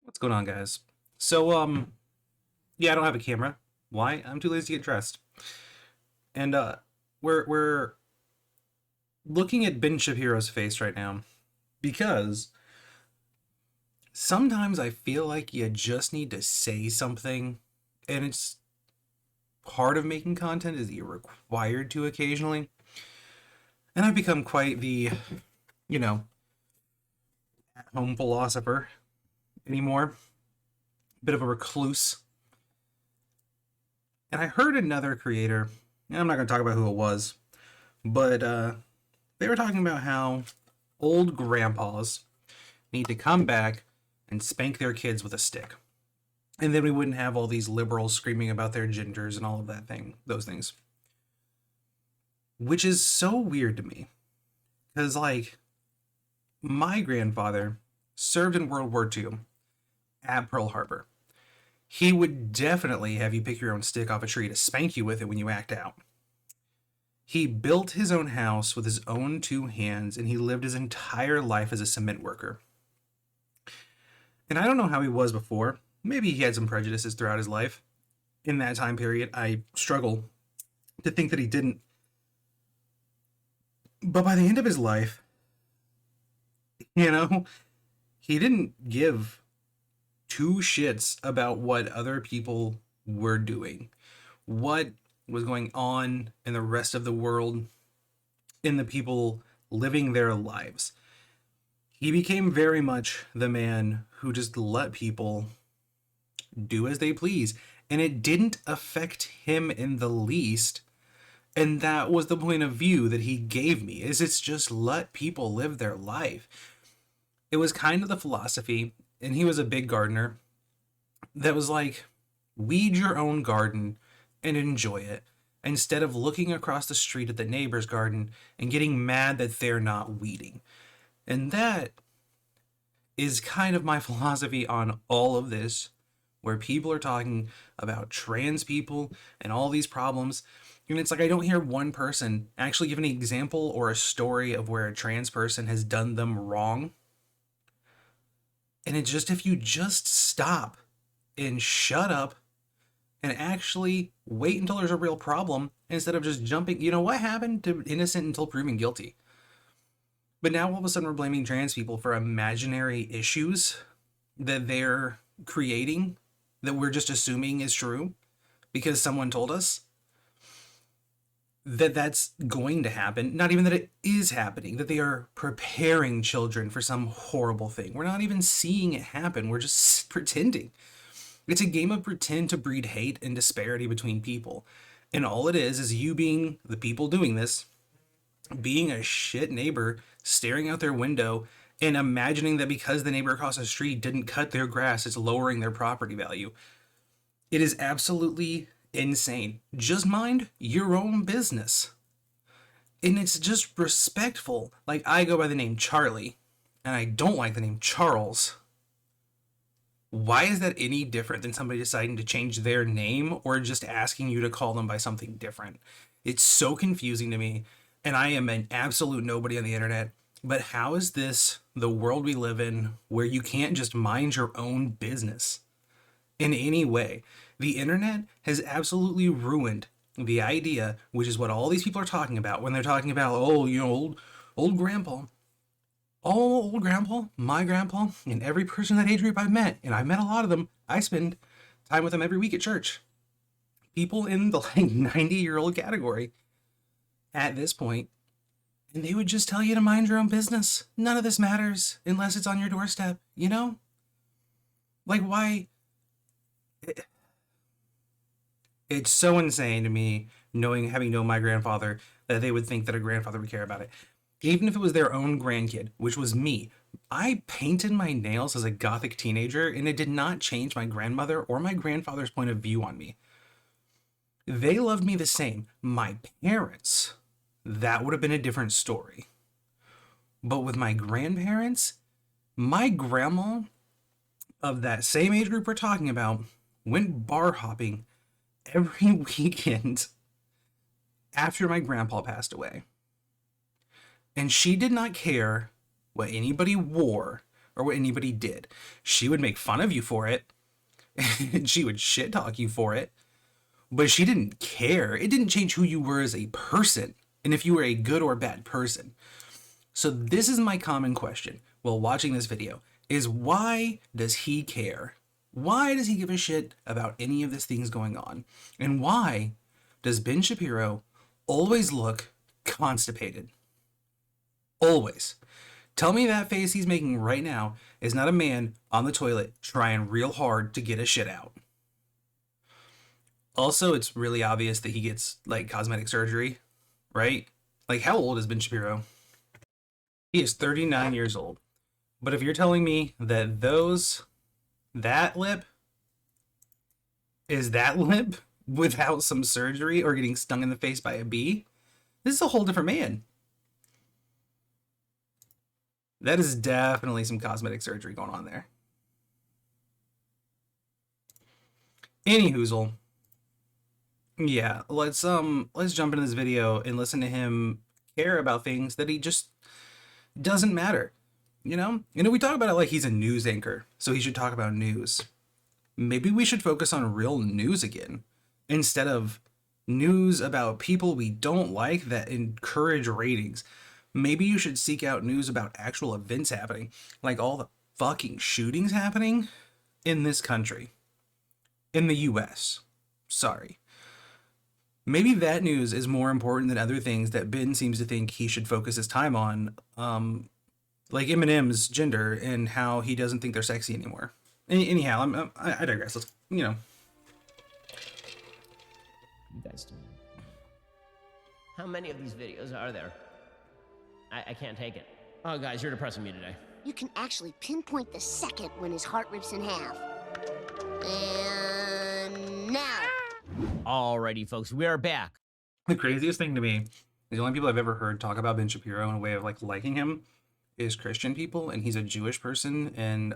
What's going on, guys? So, yeah, I don't have a camera. Why? I'm too lazy to get dressed. And we're looking at Ben Shapiro's face right now because sometimes I feel like you just need to say something, and it's part of making content is that you're required to occasionally. And I've become quite the, you know, at-home philosopher anymore, bit of a recluse. And I heard another creator, and I'm not going to talk about who it was, but they were talking about how old grandpas need to come back and spank their kids with a stick. And then we wouldn't have all these liberals screaming about their genders and all of those things. Which is so weird to me. Because, like, my grandfather served in World War II at Pearl Harbor. He would definitely have you pick your own stick off a tree to spank you with it when you act out. He built his own house with his own two hands, and he lived his entire life as a cement worker. And I don't know how he was before. Maybe he had some prejudices throughout his life. In that time period, I struggle to think that he didn't. But by the end of his life, you know, he didn't give two shits about what other people were doing, what was going on in the rest of the world, in the people living their lives. He became very much the man who just let people do as they please. And it didn't affect him in the least. And that was the point of view that he gave me, is it's just let people live their life. It was kind of the philosophy, and he was a big gardener, that was like, weed your own garden and enjoy it, instead of looking across the street at the neighbor's garden and getting mad that they're not weeding. And that is kind of my philosophy on all of this, where people are talking about trans people and all these problems. And it's like I don't hear one person actually give an example or a story of where a trans person has done them wrong. And it's just if you just stop and shut up and actually wait until there's a real problem instead of just jumping. You know what happened to innocent until proven guilty? But now all of a sudden we're blaming trans people for imaginary issues that they're creating that we're just assuming is true because someone told us that that's going to happen. Not even that it is happening, that they are preparing children for some horrible thing. We're not even seeing it happen. We're just pretending. It's a game of pretend to breed hate and disparity between people. And all it is you being the people doing this, being a shit neighbor, staring out their window and imagining that because the neighbor across the street didn't cut their grass, it's lowering their property value. It is absolutely insane. Just mind your own business. And it's just respectful. Like, I go by the name Charlie, and I don't like the name Charles. Why is that any different than somebody deciding to change their name or just asking you to call them by something different? It's so confusing to me, and I am an absolute nobody on the internet. But how is this the world we live in where you can't just mind your own business in any way? The internet has absolutely ruined the idea, which is what all these people are talking about when they're talking about, oh, old grandpa. All old grandpa, my grandpa, and every person in that age group I've met, and I've met a lot of them, I spend time with them every week at church. People in the like 90-year-old category at this point, and they would just tell you to mind your own business. None of this matters unless it's on your doorstep, you know? Like, why? It's so insane to me, having known my grandfather, that they would think that a grandfather would care about it. Even if it was their own grandkid, which was me. I painted my nails as a gothic teenager, and it did not change my grandmother or my grandfather's point of view on me. They loved me the same. My parents, that would have been a different story. But with my grandparents, my grandma of that same age group we're talking about went bar hopping every weekend after my grandpa passed away. And she did not care what anybody wore or what anybody did. She would make fun of you for it, and she would shit talk you for it, but she didn't care. It didn't change who you were as a person, and if you were a good or bad person. So this is my common question while watching this video, is why does he care? Why does he give a shit about any of these things going on? And why does Ben Shapiro always look constipated? Always. Tell me that face he's making right now is not a man on the toilet trying real hard to get his shit out. Also, it's really obvious that he gets, like, cosmetic surgery, right? Like, how old is Ben Shapiro? He is 39 years old. But if you're telling me that that lip is that lip without some surgery or getting stung in the face by a bee, this is a whole different man. That is definitely some cosmetic surgery going on there. Anyhoozle. Yeah, let's jump into this video and listen to him care about things that he just doesn't matter. You know, we talk about it like he's a news anchor, so he should talk about news. Maybe we should focus on real news again, instead of news about people we don't like that encourage ratings. Maybe you should seek out news about actual events happening, like all the fucking shootings happening in this country. In the US. Sorry. Maybe that news is more important than other things that Ben seems to think he should focus his time on, like Eminem's gender and how he doesn't think they're sexy anymore. Anyhow, I digress. Let's, You guys do. How many of these videos are there? I can't take it. Oh, guys, you're depressing me today. You can actually pinpoint the second when his heart rips in half. And now. Alrighty, folks, we are back. The craziest thing to me is the only people I've ever heard talk about Ben Shapiro in a way of like liking him is Christian people, and he's a Jewish person. And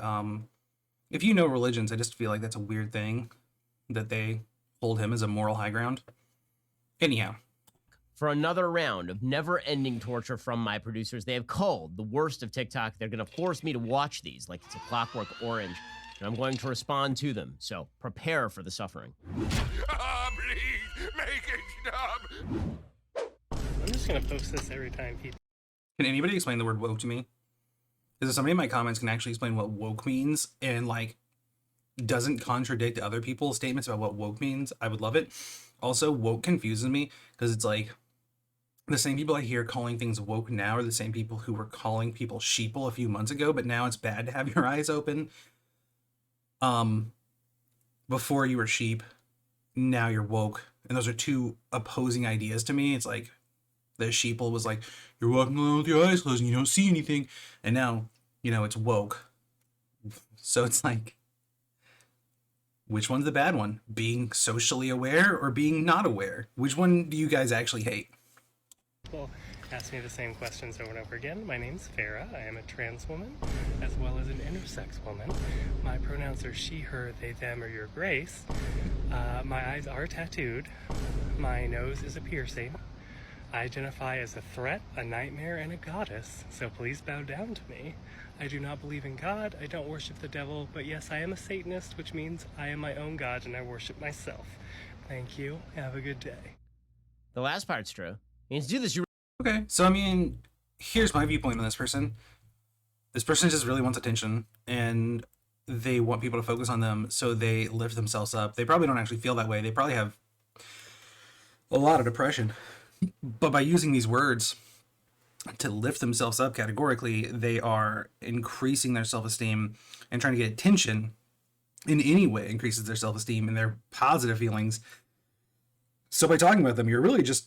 if you know religions, I just feel like that's a weird thing that they hold him as a moral high ground. Anyhow. For another round of never-ending torture from my producers, they have culled the worst of TikTok. They're going to force me to watch these like it's a Clockwork Orange, and I'm going to respond to them. So prepare for the suffering. Please, make it stop. I'm just gonna post this every time people. Can anybody explain the word woke to me? Is there somebody in my comments can actually explain what woke means and like doesn't contradict other people's statements about what woke means? I would love it. Also, woke confuses me because it's like the same people I hear calling things woke now are the same people who were calling people sheeple a few months ago, but now it's bad to have your eyes open. Before you were sheep, now you're woke. And those are two opposing ideas to me. It's like the sheeple was like, you're walking around with your eyes closed and you don't see anything. And now, it's woke. So it's like, which one's the bad one? Being socially aware or being not aware? Which one do you guys actually hate? People ask me the same questions over and over again. My name's Farah. I am a trans woman as well as an intersex woman. My pronouns are she, her, they, them, or your grace. My eyes are tattooed. My nose is a piercing. I identify as a threat, a nightmare, and a goddess, so please bow down to me. I do not believe in God, I don't worship the devil, but yes, I am a Satanist, which means I am my own God and I worship myself. Thank you, have a good day. The last part's true. And to do this, Okay, so I mean, here's my viewpoint on this person. This person just really wants attention, and they want people to focus on them, so they lift themselves up. They probably don't actually feel that way. They probably have a lot of depression. But by using these words to lift themselves up categorically, they are increasing their self-esteem and trying to get attention in any way increases their self-esteem and their positive feelings. So by talking about them, you're really just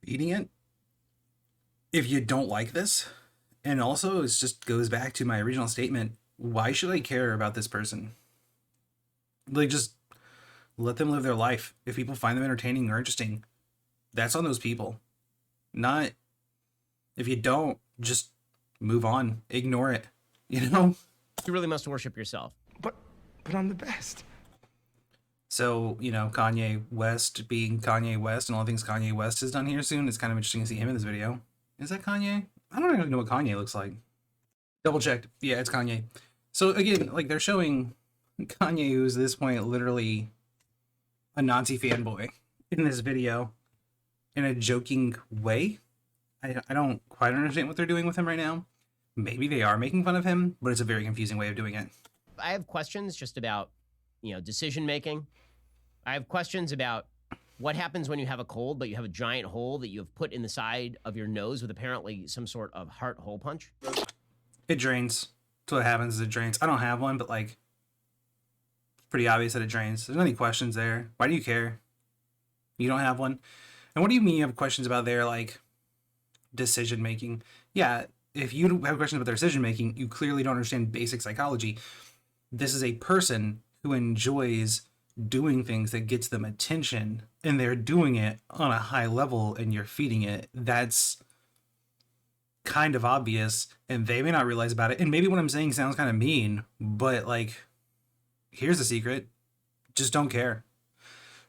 feeding it. If you don't like this, and also it just goes back to my original statement, why should I care about this person? Like, just let them live their life. If people find them entertaining or interesting, that's on those people. Not, if you don't, just move on, ignore it, You really must worship yourself. But I'm the best. So, Kanye West being Kanye West and all the things Kanye West has done here soon, it's kind of interesting to see him in this video. Is that Kanye? I don't even know what Kanye looks like. Double checked. Yeah, it's Kanye. So again, like they're showing Kanye, who's at this point literally a Nazi fanboy, in this video in a joking way. I don't quite understand what they're doing with him right now. Maybe they are making fun of him, but it's a very confusing way of doing it. I have questions just about, decision making. I have questions about what happens when you have a cold, but you have a giant hole that you have put in the side of your nose with apparently some sort of heart hole punch. It drains. That's what happens is it drains. I don't have one, but like, it's pretty obvious that it drains. There's not any questions there. Why do you care? You don't have one. And what do you mean you have questions about their like decision making? Yeah, if you have questions about their decision making, you clearly don't understand basic psychology. This is a person who enjoys doing things that gets them attention, and they're doing it on a high level, and you're feeding it. That's kind of obvious, and they may not realize about it. And maybe what I'm saying sounds kind of mean, but like, here's the secret: just don't care.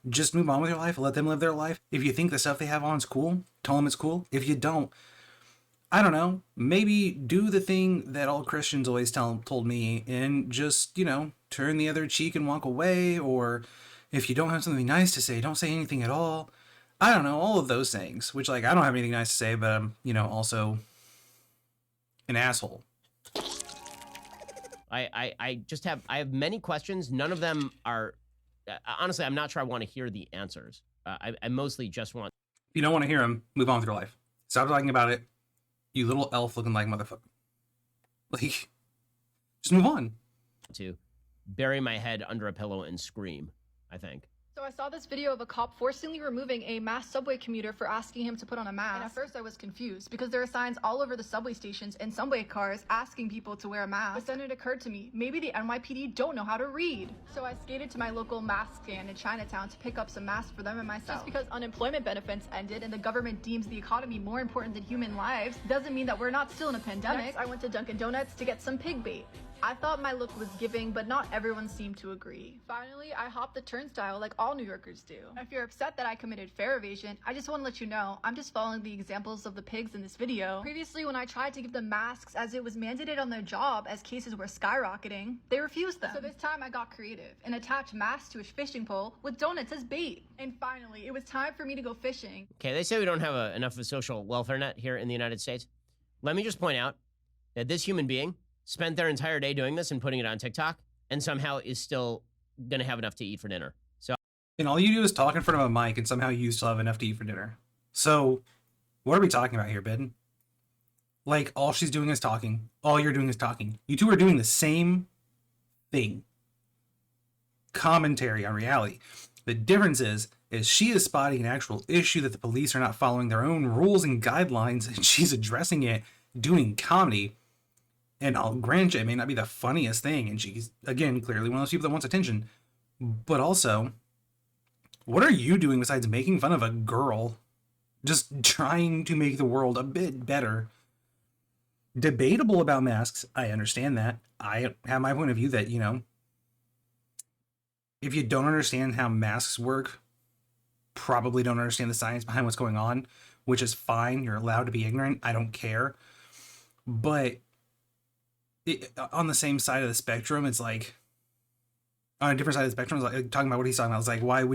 Just move on with your life. Let them live their life. If you think the stuff they have on is cool, tell them it's cool. If you don't, I don't know, maybe do the thing that all Christians always told me, and just, turn the other cheek and walk away. Or if you don't have something nice to say, don't say anything at all. I don't know, all of those things, which like, I don't have anything nice to say, but I'm, also an asshole. I have many questions. None of them are, honestly, I'm not sure I want to hear the answers. I mostly just want. If you don't want to hear them, move on with your life. Stop talking about it. You little elf looking like motherfucker. Like, just move on. To bury my head under a pillow and scream, I think. So I saw this video of a cop forcibly removing a masked subway commuter for asking him to put on a mask. And at first I was confused because there are signs all over the subway stations and subway cars asking people to wear a mask. But then it occurred to me, maybe the NYPD don't know how to read. So I skated to my local mask stand in Chinatown to pick up some masks for them and myself. Just because unemployment benefits ended and the government deems the economy more important than human lives doesn't mean that we're not still in a pandemic. Next, I went to Dunkin' Donuts to get some pig bait. I thought my look was giving, but not everyone seemed to agree. Finally, I hopped the turnstile like all New Yorkers do. If you're upset that I committed fare evasion, I just want to let you know, I'm just following the examples of the pigs in this video. Previously, when I tried to give them masks as it was mandated on their job as cases were skyrocketing, they refused them. So this time I got creative and attached masks to a fishing pole with donuts as bait. And finally, it was time for me to go fishing. Okay, they say we don't have enough of a social welfare net here in the United States. Let me just point out that this human being spent their entire day doing this and putting it on TikTok, and somehow is still gonna have enough to eat for dinner. So, and all you do is talk in front of a mic, and somehow you still have enough to eat for dinner. So, what are we talking about here, Ben? Like, all she's doing is talking. All you're doing is talking. You two are doing the same thing. Commentary on reality. The difference is she is spotting an actual issue that the police are not following their own rules and guidelines, and she's addressing it, doing comedy. And I'll grant you, it may not be the funniest thing, and she's, again, clearly one of those people that wants attention. But also, what are you doing besides making fun of a girl? Just trying to make the world a bit better. Debatable about masks, I understand that. I have my point of view that, if you don't understand how masks work, probably don't understand the science behind what's going on, which is fine. You're allowed to be ignorant. I don't care. But on the same side of the spectrum, it's like, on a different side of the spectrum, it's like talking about what he's talking about. It's like, why are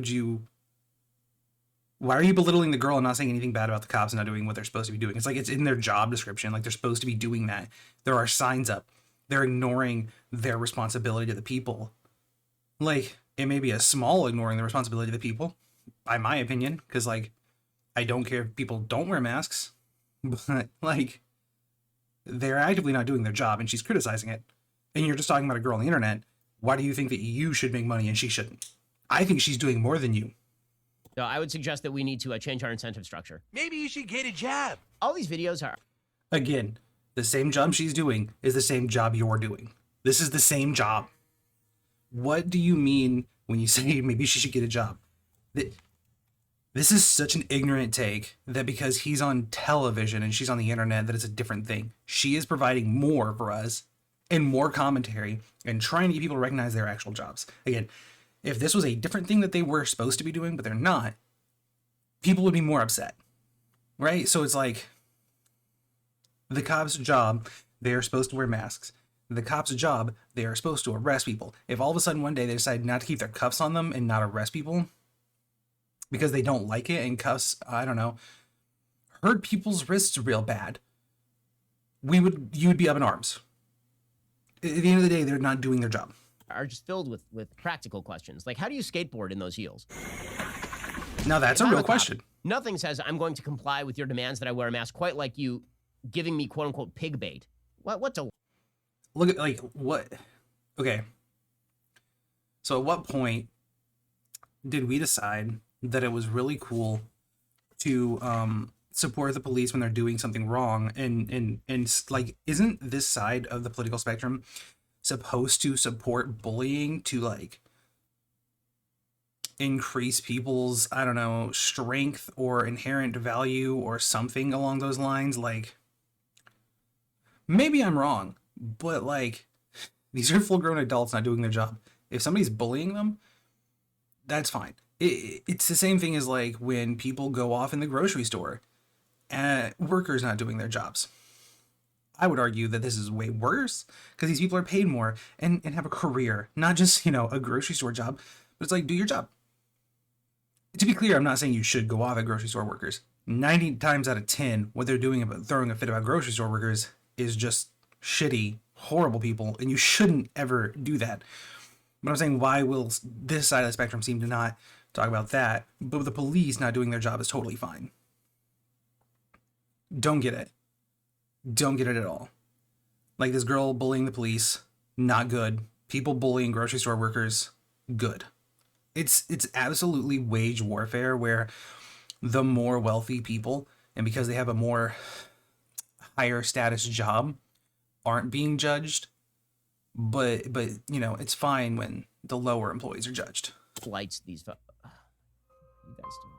you belittling the girl and not saying anything bad about the cops and not doing what they're supposed to be doing? It's like, it's in their job description. Like, they're supposed to be doing that. There are signs up. They're ignoring their responsibility to the people. Like, it may be a small ignoring the responsibility to the people, by my opinion, because, like, I don't care if people don't wear masks, but, like, they're actively not doing their job, and she's criticizing it. And you're just talking about a girl on the internet. Why do you think that you should make money and she shouldn't? I think she's doing more than you. So I would suggest that we need to change our incentive structure. Maybe you should get a job. All these videos are. Again, the same job she's doing is the same job you're doing. This is the same job. What do you mean when you say maybe she should get a job? This is such an ignorant take that because he's on television and she's on the internet that it's a different thing. She is providing more for us and more commentary and trying to get people to recognize their actual jobs. Again, if this was a different thing that they were supposed to be doing, but they're not, people would be more upset, right? So it's like the cops' job, they are supposed to wear masks. The cops' job, they are supposed to arrest people. If all of a sudden one day they decide not to keep their cuffs on them and not arrest people because they don't like it, and cuffs, I don't know, hurt people's wrists real bad, you would be up in arms. At the end of the day, they're not doing their job. Are just filled with practical questions. Like, how do you skateboard in those heels? Now that's a real question. Nothing says I'm going to comply with your demands that I wear a mask quite like you giving me quote unquote pig bait. What's a Look at, like, what? Okay. So at what point did we decide that it was really cool to support the police when they're doing something wrong? And like, isn't this side of the political spectrum supposed to support bullying to, like, increase people's, I don't know, strength or inherent value or something along those lines? Like, maybe I'm wrong, but, like, these are full-grown adults not doing their job. If somebody's bullying them, that's fine. It's the same thing as, like, when people go off in the grocery store and workers not doing their jobs. I would argue that this is way worse because these people are paid more and have a career, not just, a grocery store job, but it's like, do your job. To be clear, I'm not saying you should go off at grocery store workers. 90 times out of 10, what they're doing about throwing a fit about grocery store workers is just shitty, horrible people, and you shouldn't ever do that. But I'm saying, why will this side of the spectrum seem to not talk about that, but the police not doing their job is totally fine? Don't get it. Don't get it at all. Like, this girl bullying the police, not good. People bullying grocery store workers, good. It's absolutely wage warfare where the more wealthy people, and because they have a more higher status job, aren't being judged, but it's fine when the lower employees are judged. flights these you guys do?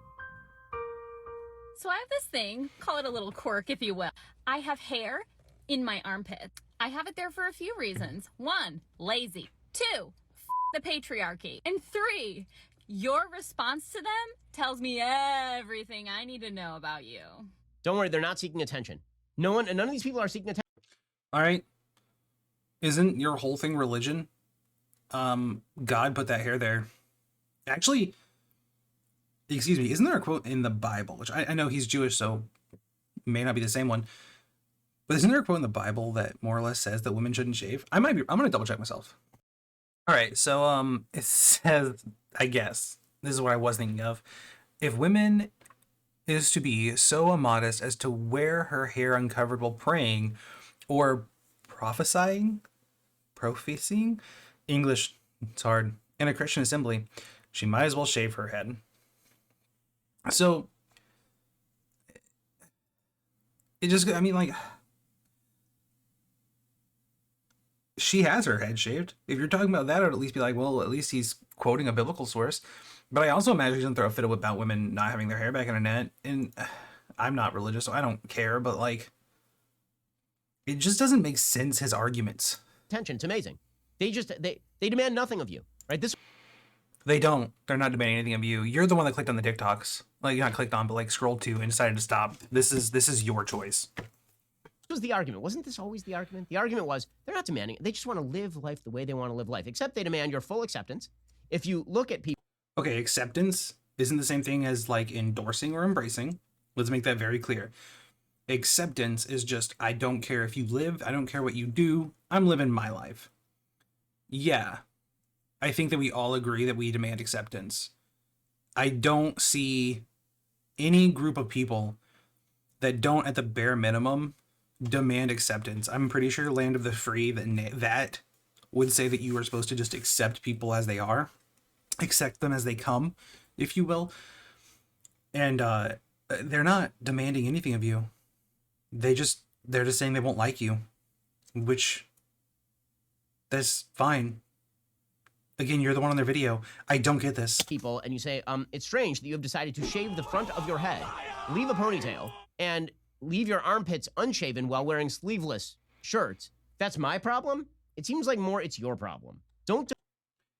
So I have this thing, call it a little quirk if you will. I have hair in my armpit. I have it there for a few reasons. 1, lazy. 2, the patriarchy. And 3, your response to them tells me everything I need to know about you. Don't worry, they're not seeking attention. None of these people are seeking attention. All right. Isn't your whole thing religion? God put that hair there. Actually, excuse me, isn't there a quote in the Bible, which I know he's Jewish, so it may not be the same one, but isn't there a quote in the Bible that more or less says that women shouldn't shave? I'm going to double check myself. All right. So, it says, I guess, this is what I was thinking of. If women is to be so immodest as to wear her hair uncovered while praying or prophesying, English, it's hard, in a Christian assembly, she might as well shave her head. So, it just, I mean, like, she has her head shaved. If you're talking about that, I'd at least be like, well, at least he's quoting a biblical source. But I also imagine he doesn't throw a fit about women not having their hair back in a net. And I'm not religious, so I don't care. But, like, it just doesn't make sense, his arguments. Attention, it's amazing. They demand nothing of you, right? They don't. They're not demanding anything of you. You're the one that clicked on the TikToks. Like, not clicked on, but, like, scrolled to and decided to stop. This is your choice. Was the argument. Wasn't this always the argument? The argument was they're not demanding it. They just want to live life the way they want to live life, except they demand your full acceptance. If you look at people... Okay, acceptance isn't the same thing as, like, endorsing or embracing. Let's make that very clear. Acceptance is just, I don't care if you live, I don't care what you do, I'm living my life. Yeah, I think that we all agree that we demand acceptance. I don't see any group of people that don't, at the bare minimum, demand acceptance. I'm pretty sure Land of the Free, that would say that you are supposed to just accept people as they are, accept them as they come, if you will. And they're not demanding anything of you. They're just saying they won't like you, which, that's fine. Again, you're the one on their video. I don't get this. People, and you say, it's strange that you have decided to shave the front of your head, leave a ponytail, and leave your armpits unshaven while wearing sleeveless shirts. That's my problem? It seems like more it's your problem. Don't...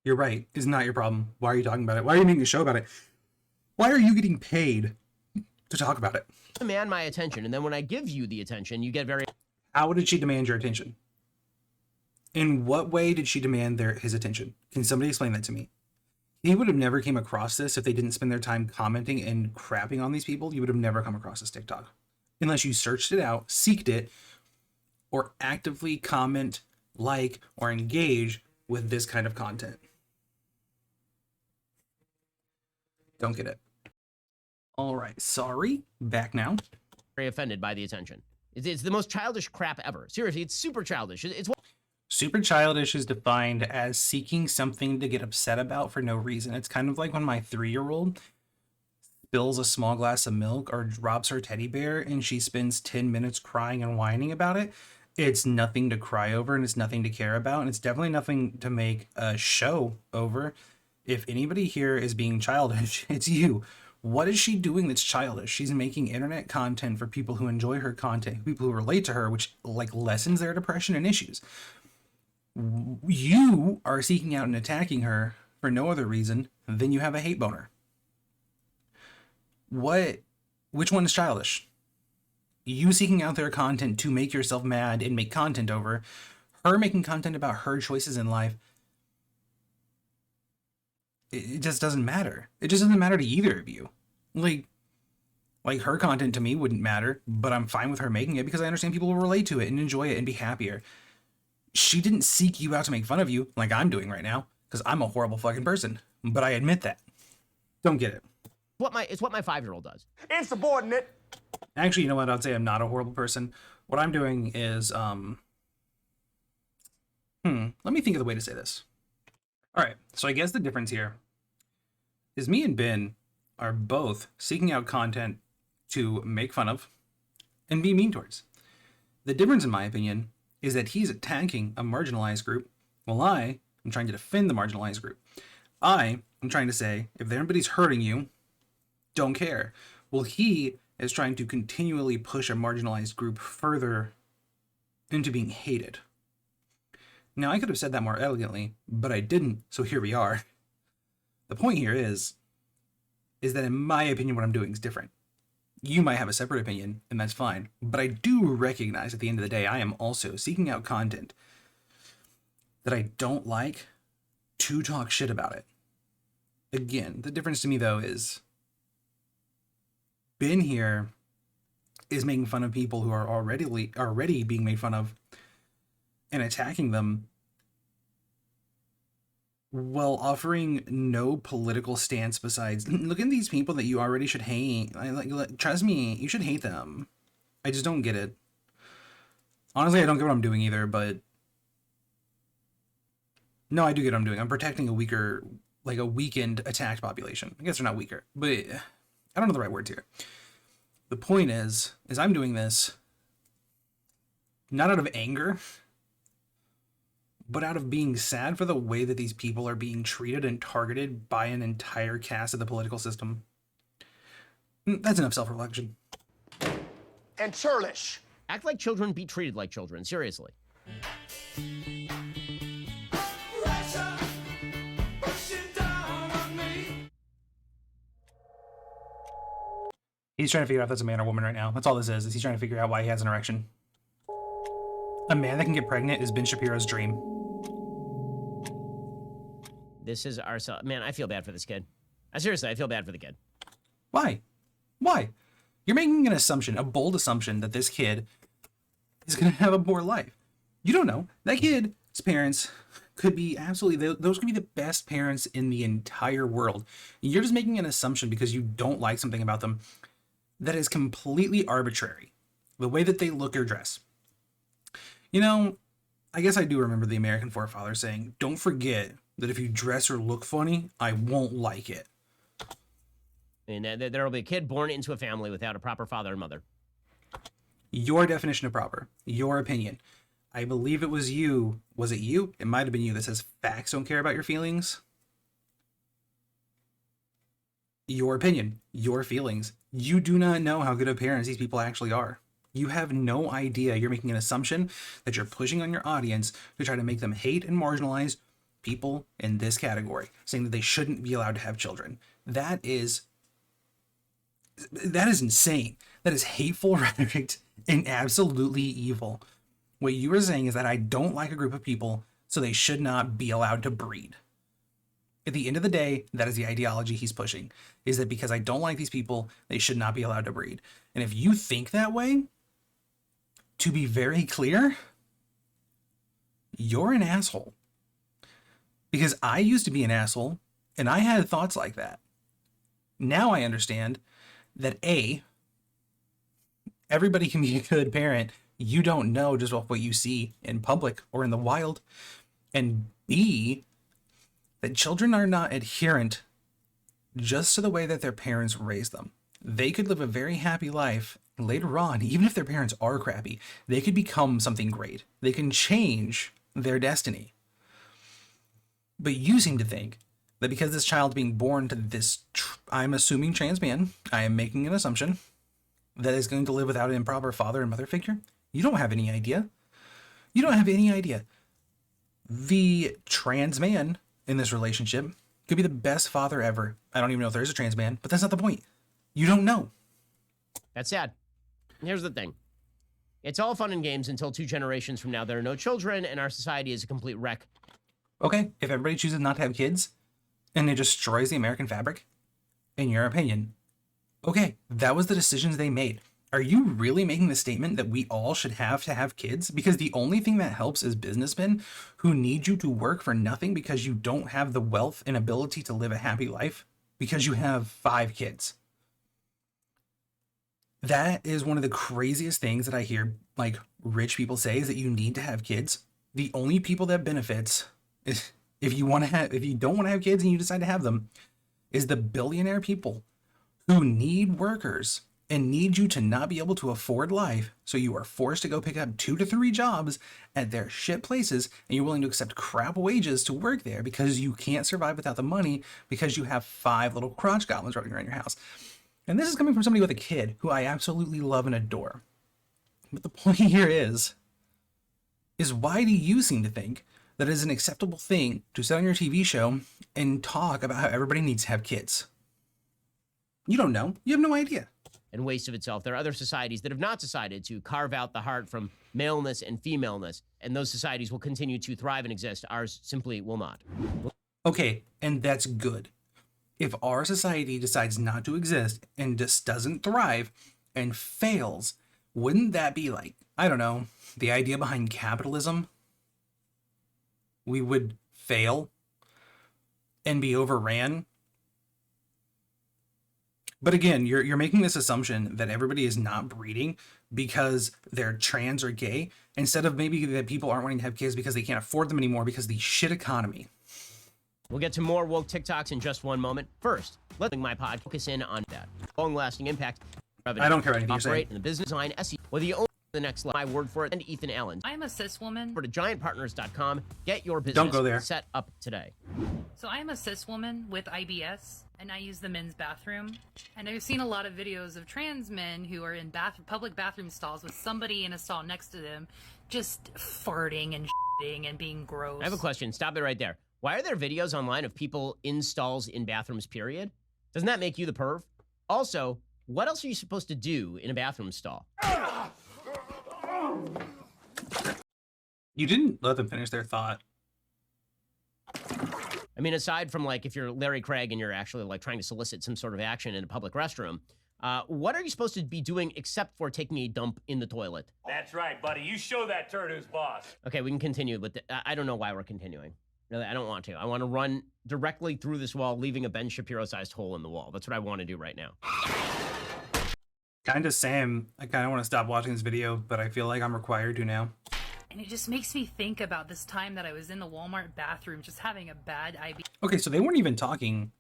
You're right. It's not your problem. Why are you talking about it? Why are you making a show about it? Why are you getting paid to talk about it? Demand my attention, and then when I give you the attention, you get very... How did she demand your attention? In what way did she demand his attention? Can somebody explain that to me? He would have never came across this if they didn't spend their time commenting and crapping on these people. You would have never come across this TikTok. Unless you searched it out, seeked it, or actively comment, like, or engage with this kind of content. Don't get it. All right, sorry. Back now. Very offended by the attention. It's the most childish crap ever. Seriously, it's super childish. It's Super childish is defined as seeking something to get upset about for no reason. It's kind of like when my 3-year-old spills a small glass of milk or drops her teddy bear and she spends 10 minutes crying and whining about it. It's nothing to cry over and it's nothing to care about. And it's definitely nothing to make a show over. If anybody here is being childish, it's you. What is she doing that's childish? She's making internet content for people who enjoy her content, people who relate to her, which like lessens their depression and issues. You are seeking out and attacking her for no other reason than you have a hate boner. Which one is childish? You seeking out their content to make yourself mad and make content over, her making content about her choices in life. It just doesn't matter. It just doesn't matter to either of you. Like her content to me wouldn't matter, but I'm fine with her making it because I understand people will relate to it and enjoy it and be happier. She didn't seek you out to make fun of you like I'm doing right now because I'm a horrible fucking person, but I admit that. Don't get it. it's what my 5-year-old does. Insubordinate. Actually, you know what? I'd say I'm not a horrible person. What I'm doing is, let me think of the way to say this. All right, so I guess the difference here is me and Ben are both seeking out content to make fun of and be mean towards. The difference, in my opinion, is that he's attacking a marginalized group while I am trying to defend the marginalized group. I am trying to say, if anybody's hurting you, don't care. Well, he is trying to continually push a marginalized group further into being hated. Now, I could have said that more elegantly, but I didn't, so here we are. The point here is that in my opinion, what I'm doing is different. You might have a separate opinion, and that's fine, but I do recognize at the end of the day, I am also seeking out content that I don't like to talk shit about it. Again, the difference to me, though, is Ben here is making fun of people who are already being made fun of and attacking them while offering no political stance besides, look at these people that you already should hate. Trust me, you should hate them. I just don't get it. Honestly, I don't get what I'm doing either, but no, I do get what I'm doing. I'm protecting a weakened attacked population. I guess they're not weaker, but I don't know the right words here. The point is I'm doing this not out of anger, but out of being sad for the way that these people are being treated and targeted by an entire cast of the political system. That's enough self-reflection. And churlish. Act like children, be treated like children. Seriously. He's trying to figure out if that's a man or woman right now. That's all this is he's trying to figure out why he has an erection. A man that can get pregnant is Ben Shapiro's dream. This is our man. I feel bad for this kid. Seriously, I feel bad for the kid. Why? You're making an assumption, a bold assumption, that this kid is going to have a poor life. You don't know. That kid's parents could be those could be the best parents in the entire world. You're just making an assumption because you don't like something about them that is completely arbitrary. The way that they look or dress. You know, I guess I do remember the American forefathers saying, don't forget that if you dress or look funny, I won't like it. And there will be a kid born into a family without a proper father and mother. Your definition of proper, your opinion. I believe it was you. Was it you? It might have been you that says facts don't care about your feelings. Your opinion, your feelings. You do not know how good of parents these people actually are. You have no idea. You're making an assumption that you're pushing on your audience to try to make them hate and marginalize people in this category, saying that they shouldn't be allowed to have children. That is insane. That is hateful rhetoric and absolutely evil. What you are saying is that I don't like a group of people, so they should not be allowed to breed. At the end of the day, that is the ideology he's pushing, is that because I don't like these people, they should not be allowed to breed. And if you think that way, to be very clear, you're an asshole. Because I used to be an asshole, and I had thoughts like that. Now I understand that A, everybody can be a good parent. You don't know just what you see in public or in the wild. And B, that children are not adherent just to the way that their parents raised them. They could live a very happy life later on, even if their parents are crappy. They could become something great. They can change their destiny. But you seem to think that because this child being born to this, I'm assuming trans man, I am making an assumption, that is going to live without an improper father and mother figure. You don't have any idea. You don't have any idea. The trans man in this relationship could be the best father ever. I don't even know if there is a trans man, but that's not the point. You don't know. That's sad. Here's the thing. It's all fun and games until 2 generations from now there are no children and our society is a complete wreck. Okay, if everybody chooses not to have kids and it destroys the American fabric, in your opinion, okay, that was the decisions they made. Are you really making the statement that we all should have to have kids? Because the only thing that helps is businessmen who need you to work for nothing because you don't have the wealth and ability to live a happy life because you have 5 kids. That is one of the craziest things that I hear like rich people say, is that you need to have kids. The only people that benefits is if you don't want to have kids and you decide to have them, is the billionaire people who need workers and need you to not be able to afford life, so you are forced to go pick up 2 to 3 jobs at their shit places, and you're willing to accept crap wages to work there because you can't survive without the money because you have 5 little crotch goblins running around your house. And this is coming from somebody with a kid who I absolutely love and adore. But the point here is why do you seem to think that it is an acceptable thing to sit on your TV show and talk about how everybody needs to have kids? You don't know. You have no idea. And waste of itself. There are other societies that have not decided to carve out the heart from maleness and femaleness, and those societies will continue to thrive and exist. Ours simply will not. Okay, and that's good. If our society decides not to exist and just doesn't thrive and fails, wouldn't that be like, I don't know, the idea behind capitalism? We would fail and be overran. But again, you're making this assumption that everybody is not breeding because they're trans or gay, instead of maybe that people aren't wanting to have kids because they can't afford them anymore because of the shit economy. We'll get to more woke TikToks in just one moment. First, letting my pod focus in on that long-lasting impact. I don't care about anything you're saying. Operate in the business line, SEO, whether you own the next line, my word for it, and Ethan Allen. I'm a cis woman. Go to giantpartners.com. Get your business Don't go there. set up today. So I am a cis woman with IBS, and I use the men's bathroom. And I've seen a lot of videos of trans men who are in public bathroom stalls with somebody in a stall next to them, just farting and shitting and being gross. I have a question. Stop it right there. Why are there videos online of people in stalls in bathrooms, period? Doesn't that make you the perv? Also, what else are you supposed to do in a bathroom stall? You didn't let them finish their thought. I mean, aside from like if you're Larry Craig and you're actually like trying to solicit some sort of action in a public restroom, what are you supposed to be doing except for taking a dump in the toilet? That's right, buddy. You show that turd who's boss. Okay, we can continue, but I don't know why we're continuing. No, I don't want to. I want to run directly through this wall, leaving a Ben Shapiro-sized hole in the wall. That's what I want to do right now. Kind of Sam. I kind of want to stop watching this video, but I feel like I'm required to now. And it just makes me think about this time that I was in the Walmart bathroom just having a bad IBS. Okay, so they weren't even talking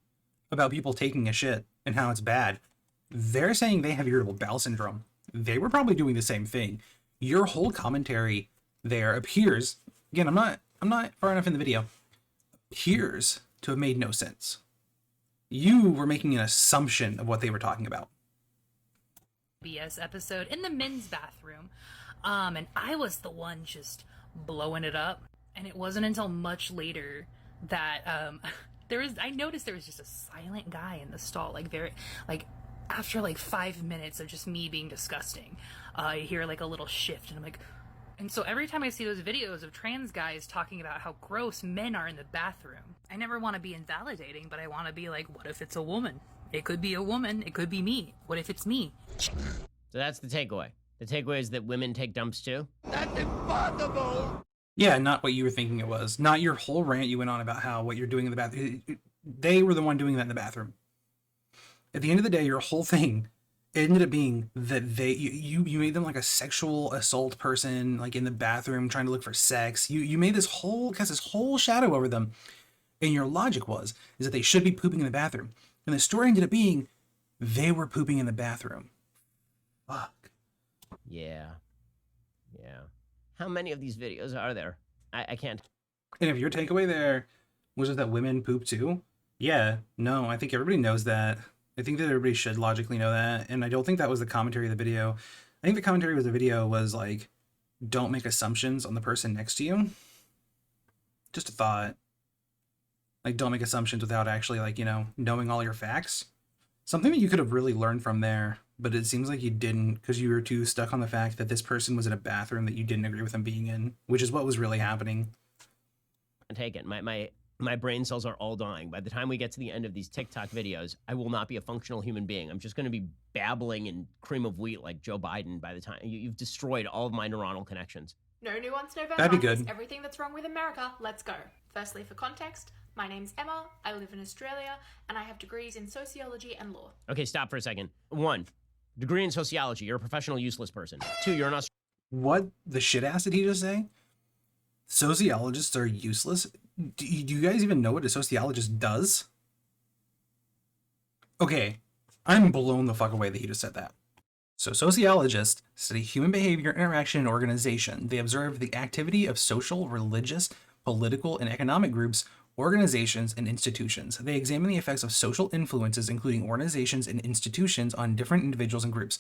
about people taking a shit and how it's bad. They're saying they have irritable bowel syndrome. They were probably doing the same thing. Your whole commentary there appears, again, I'm not far enough in the video, appears to have made no sense. You were making an assumption of what they were talking about. IBS episode in the men's bathroom. And I was the one just blowing it up. And it wasn't until much later that I noticed there was just a silent guy in the stall, after 5 minutes of just me being disgusting. I hear like a little shift and I'm like, And so every time I see those videos of trans guys talking about how gross men are in the bathroom, I never want to be invalidating, but I want to be like, what if it's a woman? It could be a woman. It could be me. What if it's me? So that's the takeaway. The takeaway is that women take dumps too? That's impossible! Yeah, not what you were thinking it was. Not your whole rant you went on about how what you're doing in the bathroom. They were the one doing that in the bathroom. At the end of the day, your whole thing ended up being that you made them like a sexual assault person, like in the bathroom trying to look for sex. You made this whole shadow over them, and your logic is that they should be pooping in the bathroom, and the story ended up being they were pooping in the bathroom. Fuck. Yeah. How many of these videos are there? I can't. And if your takeaway there was just that women poop too, yeah, no, I think everybody knows that. I think that everybody should logically know that, and I don't think that was the commentary of the video. I think the commentary of the video was like, don't make assumptions on the person next to you. Just a thought. Like, don't make assumptions without actually, like, knowing all your facts. Something that you could have really learned from there, but it seems like you didn't because you were too stuck on the fact that this person was in a bathroom that you didn't agree with them being in, which is what was really happening. Take it. My brain cells are all dying. By the time we get to the end of these TikTok videos, I will not be a functional human being. I'm just going to be babbling in cream of wheat like Joe Biden by the time you've destroyed all of my neuronal connections. No nuance, no That'd be verse. good. Everything that's wrong with America, let's go. Firstly, for context, my name's Emma, I live in Australia, and I have degrees in sociology and law. Okay, stop for a second. 1, degree in sociology. You're a professional useless person. 2, you're an What the shit ass did he just say? Sociologists are useless? Do you guys even know what a sociologist does? Okay, I'm blown the fuck away that he just said that. So sociologists study human behavior, interaction, and organization. They observe the activity of social, religious, political, and economic groups, organizations, and institutions. They examine the effects of social influences, including organizations and institutions, on different individuals and groups.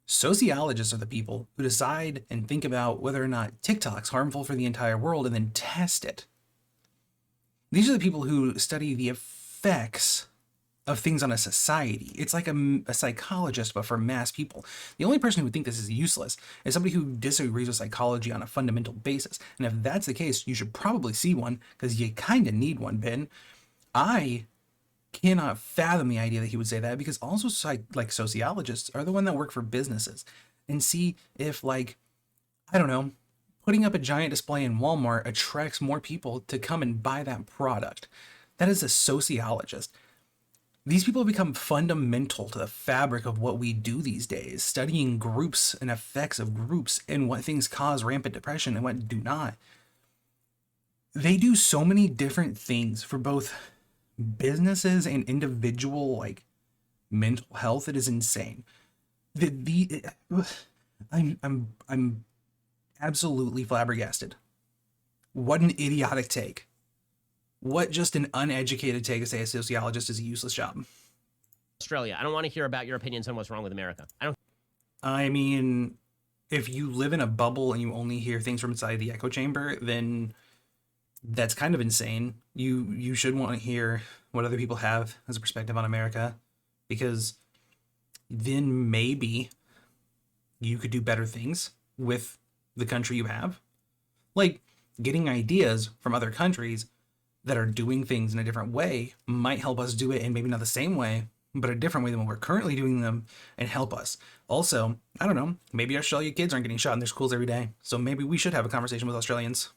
Sociologists are the people who decide and think about whether or not TikTok's harmful for the entire world and then test it. These are the people who study the effects of things on a society. It's like a psychologist, but for mass people. The only person who would think this is useless is somebody who disagrees with psychology on a fundamental basis. And if that's the case, you should probably see one, because you kind of need one, Ben. I cannot fathom the idea that he would say that, because also sociologists are the one that work for businesses and see if, like, I don't know, putting up a giant display in Walmart attracts more people to come and buy that product. That is a sociologist. These people have become fundamental to the fabric of what we do these days, studying groups and effects of groups and what things cause rampant depression and what do not. They do so many different things for both businesses and individual, like, mental health. It is insane. I'm absolutely flabbergasted. What an idiotic take. What just an uneducated take to say a sociologist is a useless job. Australia. I don't want to hear about your opinions on what's wrong with America. I mean, if you live in a bubble and you only hear things from inside the echo chamber, then that's kind of insane. You should want to hear what other people have as a perspective on America, because then maybe you could do better things with the country you have. Like, getting ideas from other countries that are doing things in a different way might help us do it in maybe not the same way, but a different way than what we're currently doing them, and help us. Also, I don't know, maybe Australia kids aren't getting shot in their schools every day, so maybe we should have a conversation with Australians.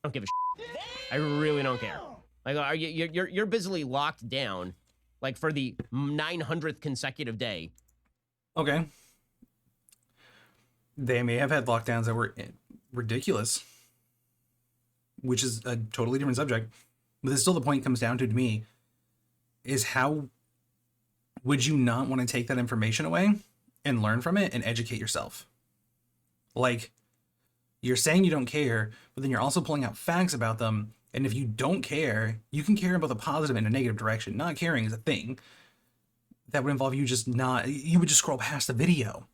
I don't give a shit. I really don't care. Like, you're busily locked down, like, for the 900th consecutive day. Okay. They may have had lockdowns that were ridiculous, which is a totally different subject. But still, the point comes down to me, is how would you not want to take that information away and learn from it and educate yourself? Like, you're saying you don't care, but then you're also pulling out facts about them. And if you don't care, you can care about the positive and a negative direction. Not caring is a thing that would involve you you would just scroll past the video.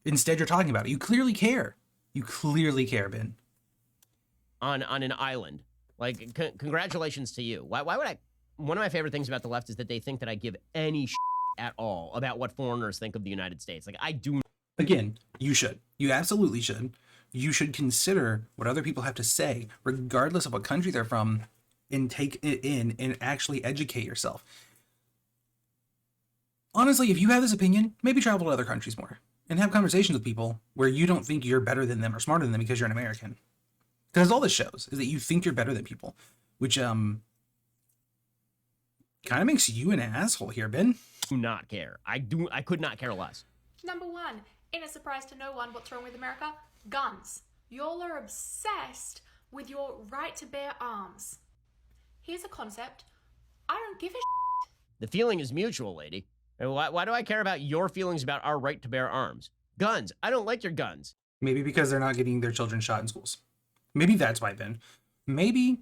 Instead, you're talking about it. You clearly care. You clearly care, Ben. On an island. Like, congratulations to you. Why would I? One of my favorite things about the left is that they think that I give any shit at all about what foreigners think of the United States. Like, I do. Again, you should. You absolutely should. you should consider what other people have to say, regardless of what country they're from, and take it in and actually educate yourself. Honestly, if you have this opinion, maybe travel to other countries more and have conversations with people where you don't think you're better than them or smarter than them because you're an American. Because all this shows is that you think you're better than people, which kind of makes you an asshole here, Ben. Do not care. I could not care less. Number 1, in a surprise to no one, what's wrong with America? Guns. Y'all are obsessed with your right to bear arms. Here's a concept. I don't give a shit. The feeling is mutual, lady. Why do I care about your feelings about our right to bear arms? Guns. I don't like your guns. Maybe because they're not getting their children shot in schools. Maybe that's why, Ben. Maybe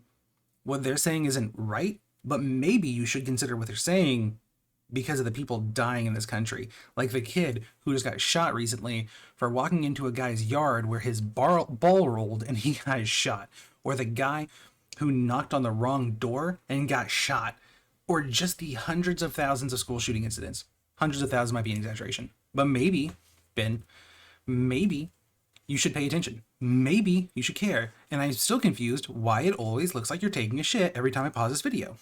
what they're saying isn't right, but maybe you should consider what they're saying because of the people dying in this country. Like the kid who just got shot recently for walking into a guy's yard where his ball rolled and he got shot. Or the guy who knocked on the wrong door and got shot. Or just the hundreds of thousands of school shooting incidents. Hundreds of thousands might be an exaggeration. But maybe, Ben, maybe you should pay attention. Maybe you should care. And I'm still confused why it always looks like you're taking a shit every time I pause this video.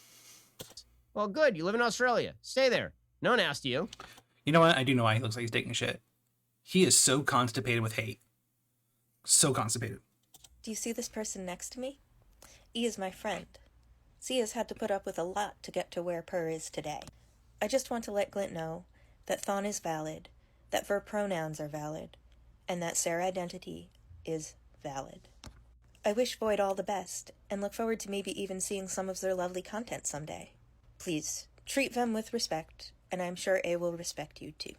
Well, good. You live in Australia. Stay there. No one asked you. You know what? I do know why he looks like he's taking a shit. He is so constipated with hate. So constipated. Do you see this person next to me? E is my friend. C has had to put up with a lot to get to where Per is today. I just want to let Glint know that Thon is valid, that verb pronouns are valid, and that Sarah identity is valid. I wish Void all the best, and look forward to maybe even seeing some of their lovely content someday. Please, treat them with respect, and I'm sure A will respect you too.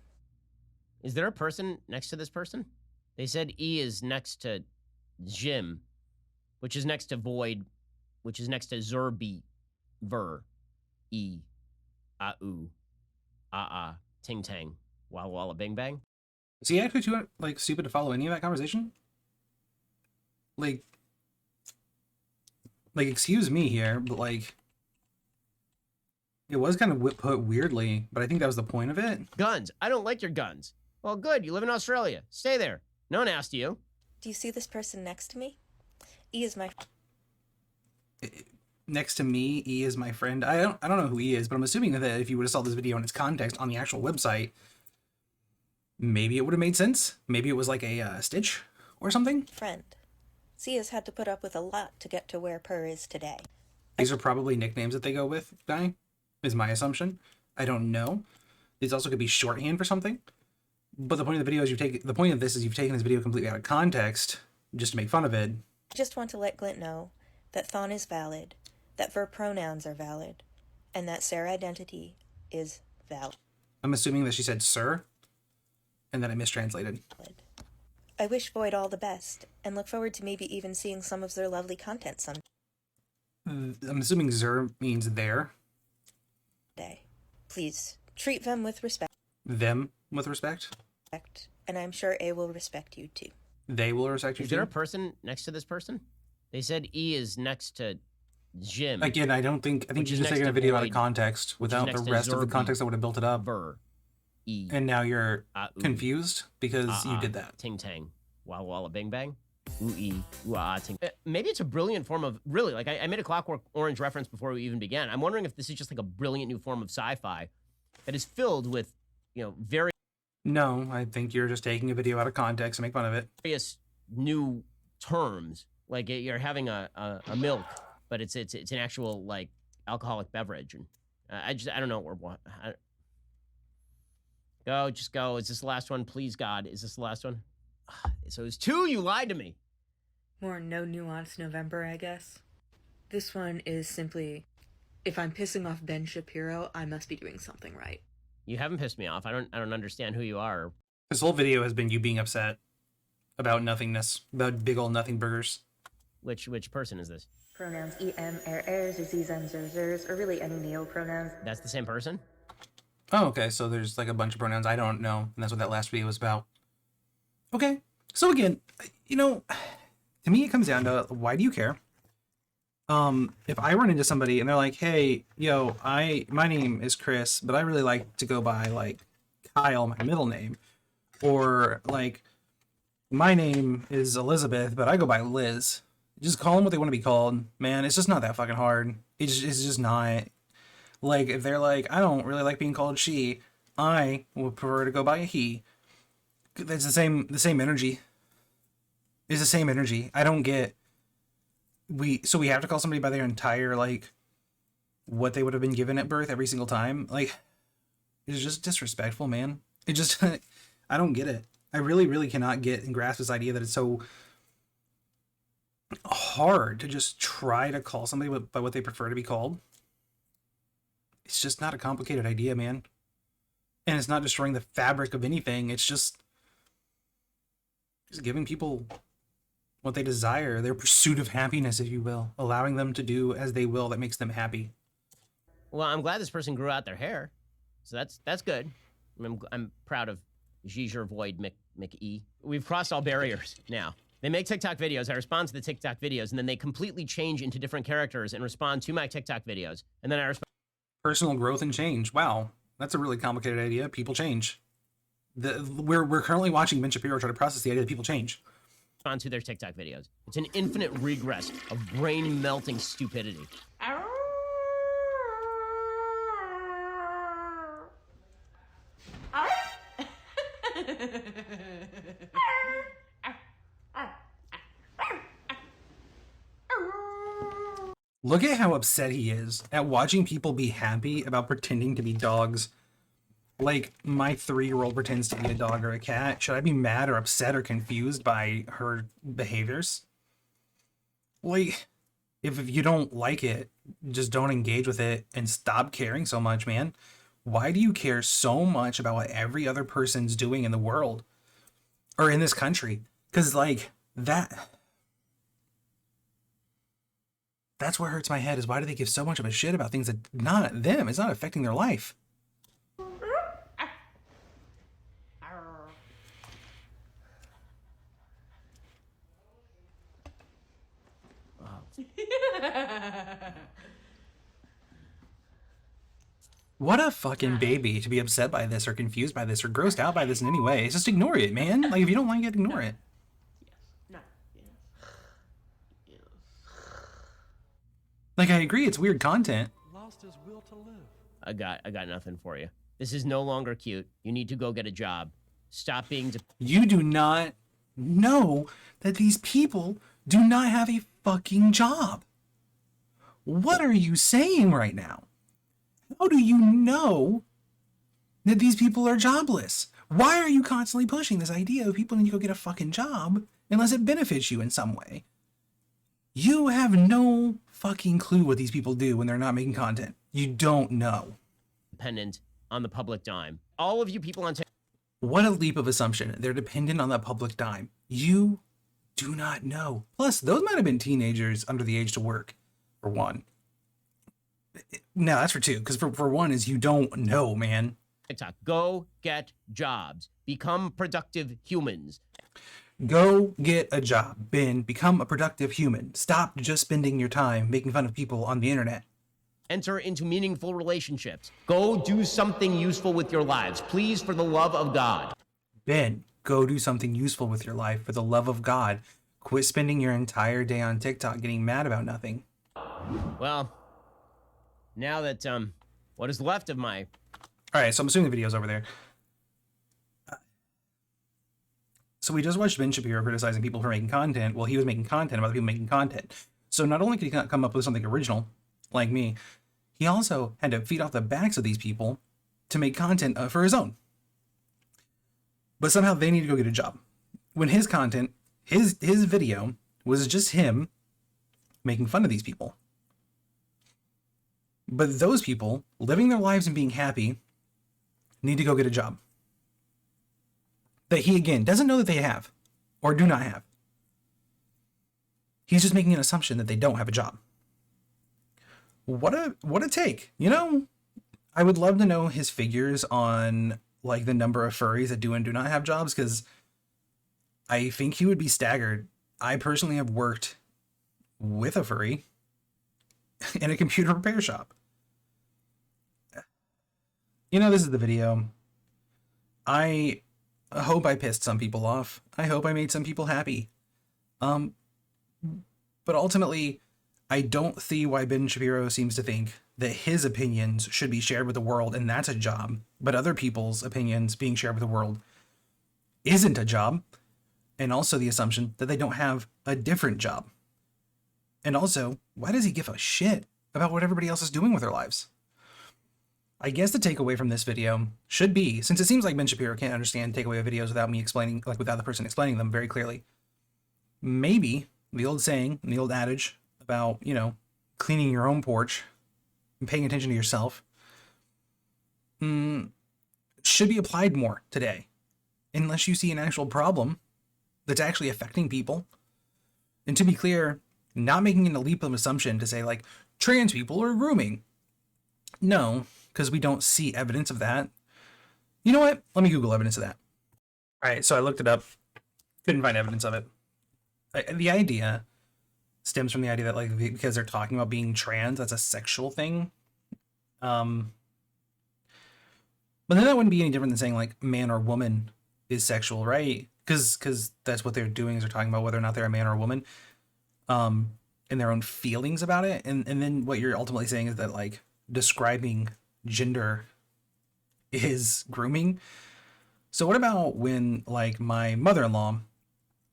Is there a person next to this person? They said E is next to Jim, which is next to Void, which is next to Zerbi, Ver, E, Ah-oo, Ah-ah, Ting Tang, Walla Walla Bing Bang. Is he actually too, stupid to follow any of that conversation? Like, excuse me here, but, it was kind of put weirdly, but I think that was the point of it. Guns. I don't like your guns. Well, good. You live in Australia. Stay there. No one asked you. Do you see this person next to me? E is my... Next to me, E is my friend. I don't know who E is, but I'm assuming that if you would have saw this video in its context on the actual website, maybe it would have made sense. Maybe it was like a stitch or something. Friend. C has had to put up with a lot to get to where Per is today. These are probably nicknames that they go with, Guy, is my assumption. I don't know. These also could be shorthand for something. But the point of the video is the point of this is you've taken this video completely out of context just to make fun of it. I just want to let Glint know that Thon is valid, that verb pronouns are valid, and that Sarah identity is valid. I'm assuming that she said sir, and that I mistranslated. I wish Void all the best, and look forward to maybe even seeing some of their lovely content someday. I'm assuming zer means there. Please, treat them with respect. Them with respect? And I'm sure A will respect you too. They will respect you too? Is there a person next to this person? They said E is next to Jim. Again, I think you're just taking a video out of context without the rest of the context that would have built it up. Ver, E. And now you're confused because you did that. Ting Tang, Walla Walla Bing Bang, Ooh-ee, ooh-ah, ting. Maybe it's a brilliant form of, really, I made a Clockwork Orange reference before we even began. I'm wondering if this is just like a brilliant new form of sci-fi that is filled with, very... No, I think you're just taking a video out of context to make fun of it. Various new terms, like you're having a milk, but it's an actual, alcoholic beverage. And I don't know what we're... Just go. Is this the last one? Please, God. Is this the last one? So it's 2, you lied to me. More no nuance November, I guess. This one is simply, if I'm pissing off Ben Shapiro, I must be doing something right. You haven't pissed me off. I don't understand who you are. This whole video has been you being upset about nothingness, about big old nothing burgers. Which person is this? Pronouns em, ers, zem, zers, or really any neo-pronouns. That's the same person? Oh, okay, so there's a bunch of pronouns I don't know, and that's what that last video was about. Okay, so again, to me it comes down to, why do you care? If I run into somebody and they're like, hey, yo, my name is Chris, but I really like to go by, Kyle, my middle name, or, My name is Elizabeth, but I go by Liz. Just call them what they want to be called, man. It's just not that fucking hard. It's just not. Like, if they're like, I don't really like being called she, I would prefer to go by a he. It's the same energy. It's the same energy. I don't get we have to call somebody by their entire, like, what they would have been given at birth every single time. Like, it's just disrespectful, man. It just I don't get it. I really, really cannot get and grasp this idea that it's so hard to just try to call somebody by what they prefer to be called. It's just not a complicated idea, man. And it's not destroying the fabric of anything. It's just giving people what they desire, their pursuit of happiness, if you will, allowing them to do as they will that makes them happy. Well, I'm glad this person grew out their hair, so that's good. I'm proud of Giger Void McE. We've crossed all barriers now. They make TikTok videos. I respond to the TikTok videos, and then they completely change into different characters and respond to my TikTok videos. And then I respond. Personal growth and change. Wow, that's a really complicated idea. People change. We're currently watching Ben Shapiro try to process the idea that people change. Respond to their TikTok videos. It's an infinite regress of brain-melting stupidity. Look at how upset he is at watching people be happy about pretending to be dogs. Like, my 3-year-old pretends to be a dog or a cat. Should I be mad or upset or confused by her behaviors? Like, if you don't like it, just don't engage with it and stop caring so much, man. Why do you care so much about what every other person's doing in the world? Or in this country? Because, like, that's what hurts my head, is why do they give so much of a shit about things that not them? It's not affecting their life. What a fucking baby to be upset by this or confused by this or grossed out by this in any way. Just ignore it, man. Like, if you don't like it, ignore it. Like, I agree, it's weird content. Lost his will to live. I got nothing for you. This is no longer cute. You need to go get a job. Stop being... You do not know that these people do not have a fucking job. What are you saying right now? How do you know that these people are jobless? Why are you constantly pushing this idea of people need to go get a fucking job unless it benefits you in some way? You have no fucking clue what these people do when they're not making content. You don't know. Dependent on the public dime. All of you people on TikTok. What a leap of assumption. They're dependent on the public dime. You do not know. Plus, those might have been teenagers under the age to work, for one. No, that's for two, because for one is you don't know, man. TikTok. Go get jobs. Become productive humans. Go get a job, Ben. Become a productive human. Stop just spending your time making fun of people on the internet. Enter into meaningful relationships. Go do something useful with your lives. Please, for the love of God. Ben, go do something useful with your life for the love of God. Quit spending your entire day on TikTok getting mad about nothing. Well, now that, what is left of my... Alright, so I'm assuming the video's over there. So we just watched Ben Shapiro criticizing people for making content. Well, he was making content about people making content. So not only could he come up with something original, like me, he also had to feed off the backs of these people to make content for his own. But somehow they need to go get a job. When his content, his video, was just him making fun of these people. But those people, living their lives and being happy, need to go get a job. That he, again, doesn't know that they have, or do not have. He's just making an assumption that they don't have a job. What a take, you know? I would love to know his figures on, like, the number of furries that do and do not have jobs, because I think he would be staggered. I personally have worked with a furry in a computer repair shop. You know, this is the video. I I hope I pissed some people off. I hope I made some people happy. But ultimately, I don't see why Ben Shapiro seems to think that his opinions should be shared with the world, and that's a job. But other people's opinions being shared with the world isn't a job. And also the assumption that they don't have a different job. And also, why does he give a shit about what everybody else is doing with their lives? I guess the takeaway from this video should be, since it seems like Ben Shapiro can't understand takeaway videos without me explaining, like without the person explaining them very clearly, maybe the old saying, the old adage about, you know, cleaning your own porch and paying attention to yourself should be applied more today. Unless you see an actual problem that's actually affecting people. And to be clear, not making a leap of assumption to say like trans people are grooming. No, because we don't see evidence of that. You know what? Let me Google evidence of that. All right, so I looked it up. Couldn't find evidence of it. The idea stems from the idea that like because they're talking about being trans, that's a sexual thing. But then that wouldn't be any different than saying like man or woman is sexual, right? Because that's what they're doing is they're talking about whether or not they're a man or a woman, and their own feelings about it. And then what you're ultimately saying is that like describing gender is grooming. So what about when like my mother-in-law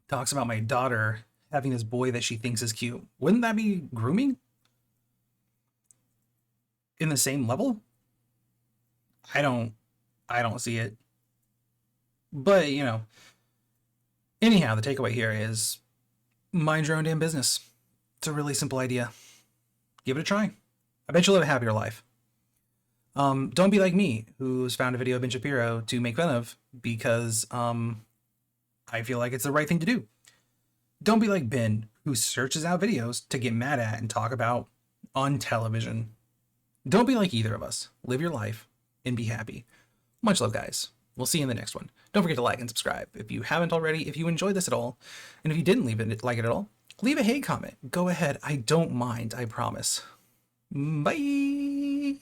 talks about my daughter having this boy that she thinks is cute? Wouldn't that be grooming? In the same level? I don't see it. But, you know, anyhow, the takeaway here is mind your own damn business. It's a really simple idea. Give it a try. I bet you'll live a happier life. Don't be like me, who's found a video of Ben Shapiro to make fun of because I feel like it's the right thing to do. Don't be like Ben, who searches out videos to get mad at and talk about on television. Don't be like either of us. Live your life and be happy. Much love, guys. We'll see you in the next one. Don't forget to like and subscribe if you haven't already, if you enjoyed this at all. And if you didn't like it at all, leave a hate comment. Go ahead. I don't mind, I promise. Bye.